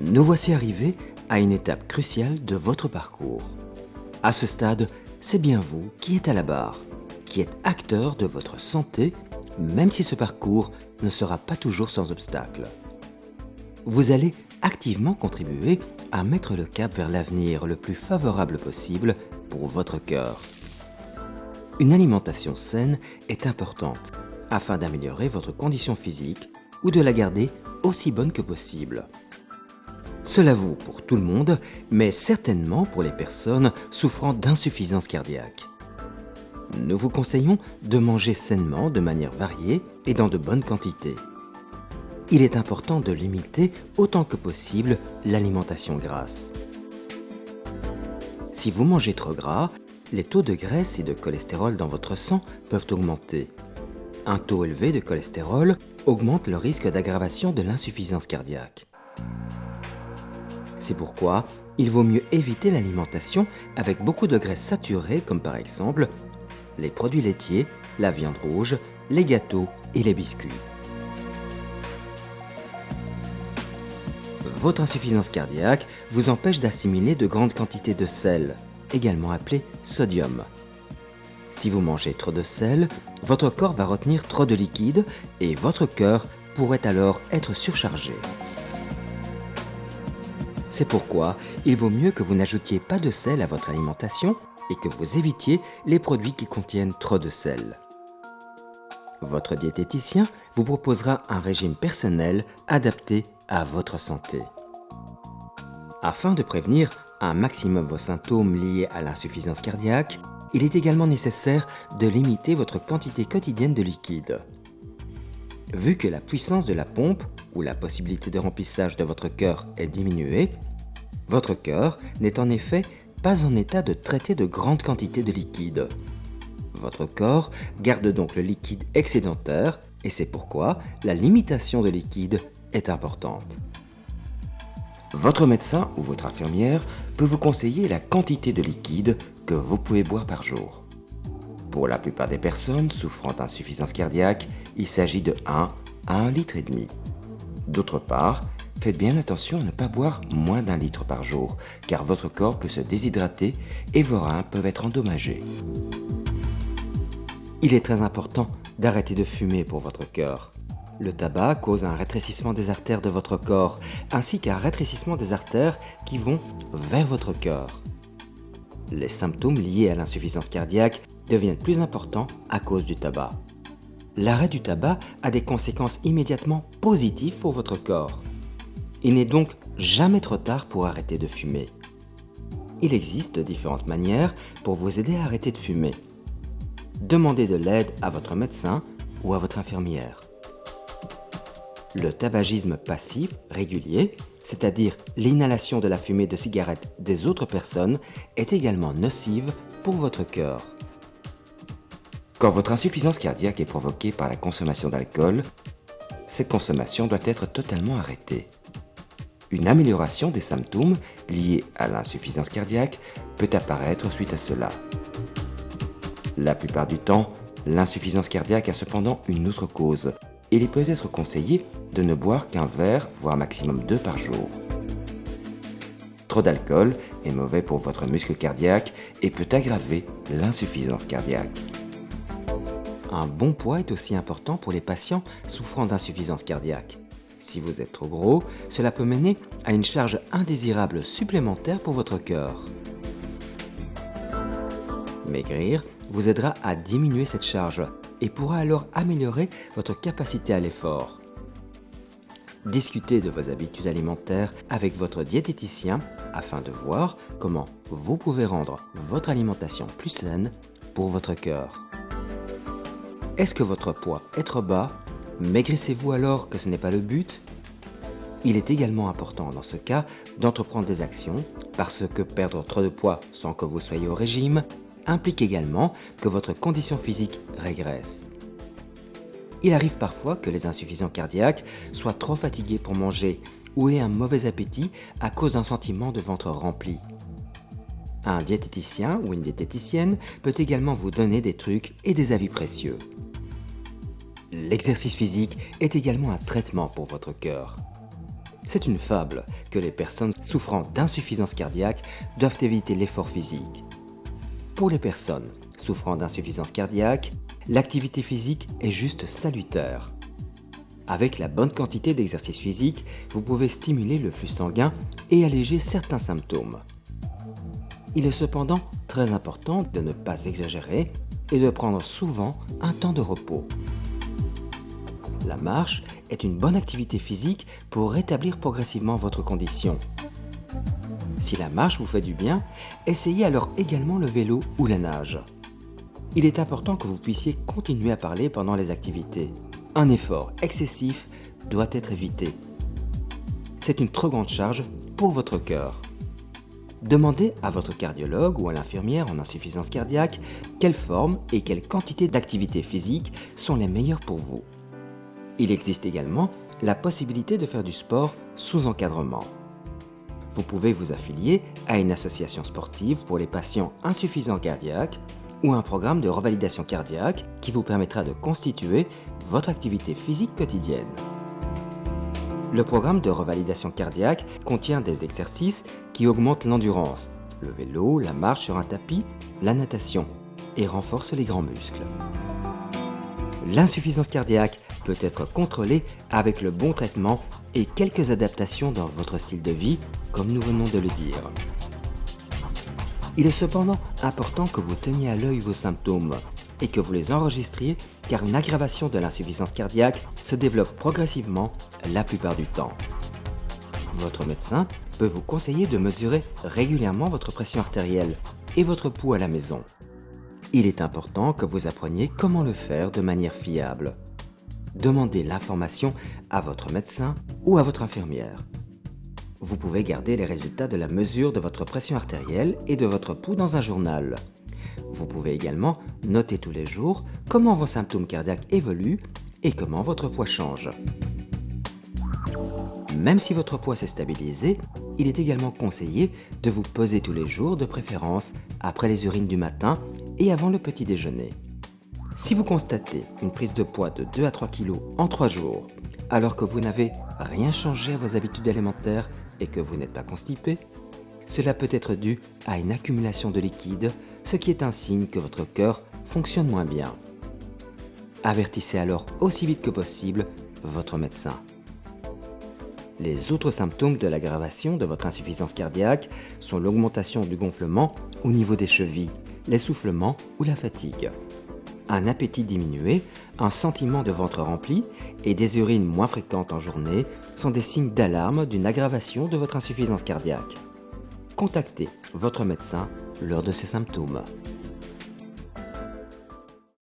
Nous voici arrivés à une étape cruciale de votre parcours. À ce stade, c'est bien vous qui êtes à la barre, qui êtes acteur de votre santé, même si ce parcours ne sera pas toujours sans obstacle. Vous allez activement contribuer à mettre le cap vers l'avenir le plus favorable possible pour votre cœur. Une alimentation saine est importante afin d'améliorer votre condition physique ou de la garder aussi bonne que possible. Cela vaut pour tout le monde, mais certainement pour les personnes souffrant d'insuffisance cardiaque. Nous vous conseillons de manger sainement de manière variée et dans de bonnes quantités. Il est important de limiter autant que possible l'alimentation grasse. Si vous mangez trop gras, les taux de graisse et de cholestérol dans votre sang peuvent augmenter. Un taux élevé de cholestérol augmente le risque d'aggravation de l'insuffisance cardiaque. C'est pourquoi il vaut mieux éviter l'alimentation avec beaucoup de graisses saturées comme par exemple les produits laitiers, la viande rouge, les gâteaux et les biscuits. Votre insuffisance cardiaque vous empêche d'assimiler de grandes quantités de sel, également appelé sodium. Si vous mangez trop de sel, votre corps va retenir trop de liquide et votre cœur pourrait alors être surchargé. C'est pourquoi il vaut mieux que vous n'ajoutiez pas de sel à votre alimentation et que vous évitiez les produits qui contiennent trop de sel. Votre diététicien vous proposera un régime personnel adapté à votre santé. Afin de prévenir un maximum vos symptômes liés à l'insuffisance cardiaque, il est également nécessaire de limiter votre quantité quotidienne de liquide. Vu que la puissance de la pompe ou la possibilité de remplissage de votre cœur est diminuée, votre cœur n'est en effet pas en état de traiter de grandes quantités de liquide. Votre corps garde donc le liquide excédentaire et c'est pourquoi la limitation de liquide est importante. Votre médecin ou votre infirmière peut vous conseiller la quantité de liquide que vous pouvez boire par jour. Pour la plupart des personnes souffrant d'insuffisance cardiaque, il s'agit de 1 à 1,5 litre. D'autre part, faites bien attention à ne pas boire moins d'1 litre par jour, car votre corps peut se déshydrater et vos reins peuvent être endommagés. Il est très important d'arrêter de fumer pour votre cœur. Le tabac cause un rétrécissement des artères de votre corps, ainsi qu'un rétrécissement des artères qui vont vers votre cœur. Les symptômes liés à l'insuffisance cardiaque deviennent plus importants à cause du tabac. L'arrêt du tabac a des conséquences immédiatement positives pour votre corps. Il n'est donc jamais trop tard pour arrêter de fumer. Il existe différentes manières pour vous aider à arrêter de fumer. Demandez de l'aide à votre médecin ou à votre infirmière. Le tabagisme passif régulier, c'est-à-dire l'inhalation de la fumée de cigarette des autres personnes, est également nocive pour votre cœur. Quand votre insuffisance cardiaque est provoquée par la consommation d'alcool, cette consommation doit être totalement arrêtée. Une amélioration des symptômes liés à l'insuffisance cardiaque peut apparaître suite à cela. La plupart du temps, l'insuffisance cardiaque a cependant une autre cause. Il peut être conseillé de ne boire qu'un verre, voire maximum 2 par jour. Trop d'alcool est mauvais pour votre muscle cardiaque et peut aggraver l'insuffisance cardiaque. Un bon poids est aussi important pour les patients souffrant d'insuffisance cardiaque. Si vous êtes trop gros, cela peut mener à une charge indésirable supplémentaire pour votre cœur. Maigrir vous aidera à diminuer cette charge et pourra alors améliorer votre capacité à l'effort. Discutez de vos habitudes alimentaires avec votre diététicien afin de voir comment vous pouvez rendre votre alimentation plus saine pour votre cœur. Est-ce que votre poids est trop bas? Maigrissez-vous alors que ce n'est pas le but? Il est également important dans ce cas d'entreprendre des actions parce que perdre trop de poids sans que vous soyez au régime implique également que votre condition physique régresse. Il arrive parfois que les insuffisants cardiaques soient trop fatigués pour manger ou aient un mauvais appétit à cause d'un sentiment de ventre rempli. Un diététicien ou une diététicienne peut également vous donner des trucs et des avis précieux. L'exercice physique est également un traitement pour votre cœur. C'est une fable que les personnes souffrant d'insuffisance cardiaque doivent éviter l'effort physique. Pour les personnes souffrant d'insuffisance cardiaque, l'activité physique est juste salutaire. Avec la bonne quantité d'exercice physique, vous pouvez stimuler le flux sanguin et alléger certains symptômes. Il est cependant très important de ne pas exagérer et de prendre souvent un temps de repos. La marche est une bonne activité physique pour rétablir progressivement votre condition. Si la marche vous fait du bien, essayez alors également le vélo ou la nage. Il est important que vous puissiez continuer à parler pendant les activités. Un effort excessif doit être évité. C'est une trop grande charge pour votre cœur. Demandez à votre cardiologue ou à l'infirmière en insuffisance cardiaque quelle forme et quelle quantité d'activité physique sont les meilleures pour vous. Il existe également la possibilité de faire du sport sous encadrement. Vous pouvez vous affilier à une association sportive pour les patients insuffisants cardiaques ou un programme de revalidation cardiaque qui vous permettra de constituer votre activité physique quotidienne. Le programme de revalidation cardiaque contient des exercices qui augmentent l'endurance, le vélo, la marche sur un tapis, la natation, et renforcent les grands muscles. L'insuffisance cardiaque peut être contrôlée avec le bon traitement et quelques adaptations dans votre style de vie, comme nous venons de le dire. Il est cependant important que vous teniez à l'œil vos symptômes et que vous les enregistriez car une aggravation de l'insuffisance cardiaque se développe progressivement la plupart du temps. Votre médecin peut vous conseiller de mesurer régulièrement votre pression artérielle et votre pouls à la maison. Il est important que vous appreniez comment le faire de manière fiable. Demandez l'information à votre médecin ou à votre infirmière. Vous pouvez garder les résultats de la mesure de votre pression artérielle et de votre pouls dans un journal. Vous pouvez également noter tous les jours comment vos symptômes cardiaques évoluent et comment votre poids change. Même si votre poids s'est stabilisé, il est également conseillé de vous peser tous les jours, de préférence après les urines du matin et avant le petit déjeuner. Si vous constatez une prise de poids de 2 à 3 kg en 3 jours, alors que vous n'avez rien changé à vos habitudes alimentaires et que vous n'êtes pas constipé, cela peut être dû à une accumulation de liquide, ce qui est un signe que votre cœur fonctionne moins bien. Avertissez alors aussi vite que possible votre médecin. Les autres symptômes de l'aggravation de votre insuffisance cardiaque sont l'augmentation du gonflement au niveau des chevilles, l'essoufflement ou la fatigue. Un appétit diminué, un sentiment de ventre rempli et des urines moins fréquentes en journée sont des signes d'alarme d'une aggravation de votre insuffisance cardiaque. Contactez votre médecin lors de ces symptômes.